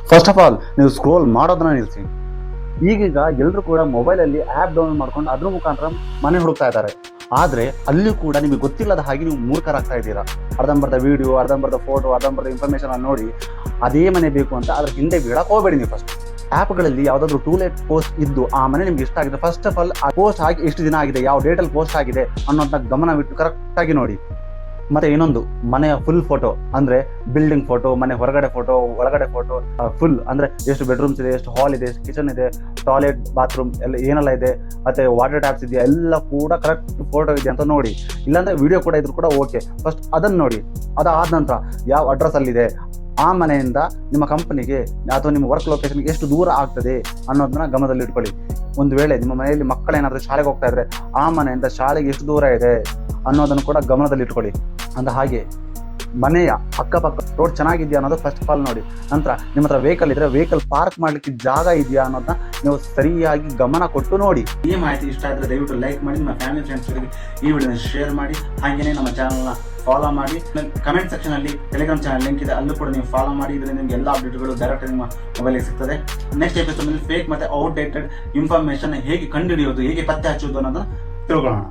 First of all ನೀವು scroll ಮಾಡೋದನ್ನ ನಿಲ್ಲಿಸಿ. ಈಗೀಗ ಎಲ್ಲರೂ ಕೂಡ ಮೊಬೈಲಲ್ಲಿ ಆ್ಯಪ್ ಡೌನ್ಲೋಡ್ ಮಾಡ್ಕೊಂಡು ಅದ್ರ ಮುಖಾಂತರ ಮನೆ ಹುಡುಕ್ತಾ ಇದ್ದಾರೆ. ಆದರೆ ಅಲ್ಲಿ ಕೂಡ ನಿಮಗೆ ಗೊತ್ತಿಲ್ಲದ ಹಾಗೆ ನೀವು ಮೂರ್ಖರಾಗ್ತಾ ಇದ್ದೀರಾ. ಅರ್ಧಂಬರ್ಧ ವಿಡಿಯೋ, ಅರ್ಧಂಬರ್ಧ ಫೋಟೋ, ಅರ್ಧಂಬರ್ಧ ಇನ್ಫಾರ್ಮೇಷನ್ ನೋಡಿ ಅದೇ ಮನೆ ಬೇಕು ಅಂತ ಅದ್ರ ಹಿಂದೆ ಬೀಳಕ್ಕೆ ಹೋಗಬೇಡಿ. ನೀವು ಫಸ್ಟ್ ಆ್ಯಪ್ಗಳಲ್ಲಿ ಯಾವುದಾದ್ರೂ ಟೂ ಲೇಟ್ ಪೋಸ್ಟ್ ಇದ್ದು ಆ ಮನೆ ನಿಮ್ಗೆ ಇಷ್ಟ ಆಗಿದೆ, ಫಸ್ಟ್ ಆಫ್ ಆಲ್ ಆ ಪೋಸ್ಟ್ ಆಗಿ ಎಷ್ಟು ದಿನ ಆಗಿದೆ, ಯಾವ ಡೇಟಲ್ಲಿ ಪೋಸ್ಟ್ ಆಗಿದೆ ಅನ್ನೋದನ್ನ ಗಮನವಿಟ್ಟು ಕರೆಕ್ಟಾಗಿ ನೋಡಿ. ಮತ್ತೆ ಇನ್ನೊಂದು, ಮನೆಯ ಫುಲ್ ಫೋಟೋ ಅಂದರೆ ಬಿಲ್ಡಿಂಗ್ ಫೋಟೋ, ಮನೆ ಹೊರಗಡೆ ಫೋಟೋ, ಒಳಗಡೆ ಫೋಟೋ, ಫುಲ್ ಅಂದರೆ ಎಷ್ಟು ಬೆಡ್ರೂಮ್ಸ್ ಇದೆ, ಎಷ್ಟು ಹಾಲ್ ಇದೆ, ಎಷ್ಟು ಕಿಚನ್ ಇದೆ, ಟಾಯ್ಲೆಟ್, ಬಾತ್ರೂಮ್ ಎಲ್ಲ ಏನೆಲ್ಲ ಇದೆ, ಮತ್ತೆ ವಾಟರ್ ಟ್ಯಾಪ್ಸ್ ಇದೆಯಾ ಎಲ್ಲ ಕೂಡ ಕರೆಕ್ಟ್ ಫೋಟೋ ಇದೆ ಅಂತ ನೋಡಿ. ಇಲ್ಲಾಂದರೆ ವಿಡಿಯೋ ಕೂಡ ಇದ್ರೂ ಕೂಡ ಓಕೆ, ಫಸ್ಟ್ ಅದನ್ನು ನೋಡಿ. ಅದಾದ ನಂತರ ಯಾವ ಅಡ್ರೆಸ್ಸಲ್ಲಿದೆ, ಆ ಮನೆಯಿಂದ ನಿಮ್ಮ ಕಂಪನಿಗೆ ಅಥವಾ ನಿಮ್ಮ ವರ್ಕ್ ಲೊಕೇಶನ್ಗೆ ಎಷ್ಟು ದೂರ ಆಗ್ತದೆ ಅನ್ನೋದನ್ನ ಗಮನದಲ್ಲಿ ಇಟ್ಕೊಳ್ಳಿ. ಒಂದು ವೇಳೆ ನಿಮ್ಮ ಮನೆಯಲ್ಲಿ ಮಕ್ಕಳೇನಾದರೂ ಶಾಲೆಗೆ ಹೋಗ್ತಾ ಇದ್ರೆ ಆ ಮನೆಯಿಂದ ಶಾಲೆಗೆ ಎಷ್ಟು ದೂರ ಇದೆ ಅನ್ನೋದನ್ನು ಕೂಡ ಗಮನದಲ್ಲಿ ಇಟ್ಕೊಳ್ಳಿ. ಅಂದ ಹಾಗೆ ಮನೆಯ ಅಕ್ಕಪಕ್ಕ ರೋಡ್ ಚೆನ್ನಾಗಿದೆಯಾ ಅನ್ನೋದು ಫಸ್ಟ್ ಆಫ್ ಆಲ್ ನೋಡಿ. ನಂತರ ನಿಮ್ಮ ಹತ್ರ ವೆಹಿಕಲ್ ಇದ್ರೆ ವೆಹಿಕಲ್ ಪಾರ್ಕ್ ಮಾಡ್ಲಿಕ್ಕೆ ಜಾಗ ಇದೆಯಾ ಅನ್ನೋದನ್ನ ನೀವು ಸರಿಯಾಗಿ ಗಮನ ಕೊಟ್ಟು ನೋಡಿ. ಈ ಮಾಹಿತಿ ಇಷ್ಟ ಆದರೆ ದಯವಿಟ್ಟು ಲೈಕ್ ಮಾಡಿ, ನಿಮ್ಮ ಫ್ಯಾಮಿಲಿ ಫ್ರೆಂಡ್ಸ್ಗಳಿಗೆ ಈ ವಿಡಿಯೋನ ಶೇರ್ ಮಾಡಿ. ಹಾಗೆಯೇ ನಮ್ಮ ಚಾನಲ್ನ ಫಾಲೋ ಮಾಡಿ. ಕಮೆಂಟ್ ಸೆಕ್ಷನ್ ಅಲ್ಲಿ ಟೆಲಿಗ್ರಾಮ್ ಚಾನಲ್ ಲಿಂಕ್ ಇದೆ, ಅಲ್ಲೂ ಕೂಡ ನೀವು ಫಾಲೋ ಮಾಡಿ. ಇದರಿಂದ ನಿಮಗೆ ಎಲ್ಲ ಅಪ್ಡೇಟ್ಗಳು ಡೈರೆಕ್ಟ್ ನಿಮ್ಮ ಮೊಬೈಲಿಗೆ ಸಿಗ್ತದೆ. ನೆಕ್ಸ್ಟ್ ಎಪಿಸೋಡ್ ಫೇಕ್ ಮತ್ತೆ ಔಟ್ಡೇಟೆಡ್ ಇನ್ಫಾರ್ಮೇಶನ್ ಹೇಗೆ ಕಂಡುಹಿಡಿಯೋದು, ಹೇಗೆ ಪತ್ತೆ ಹಚ್ಚೋದು ಅನ್ನೋದನ್ನ ತಿಳ್ಕೊಳ್ಳೋಣ.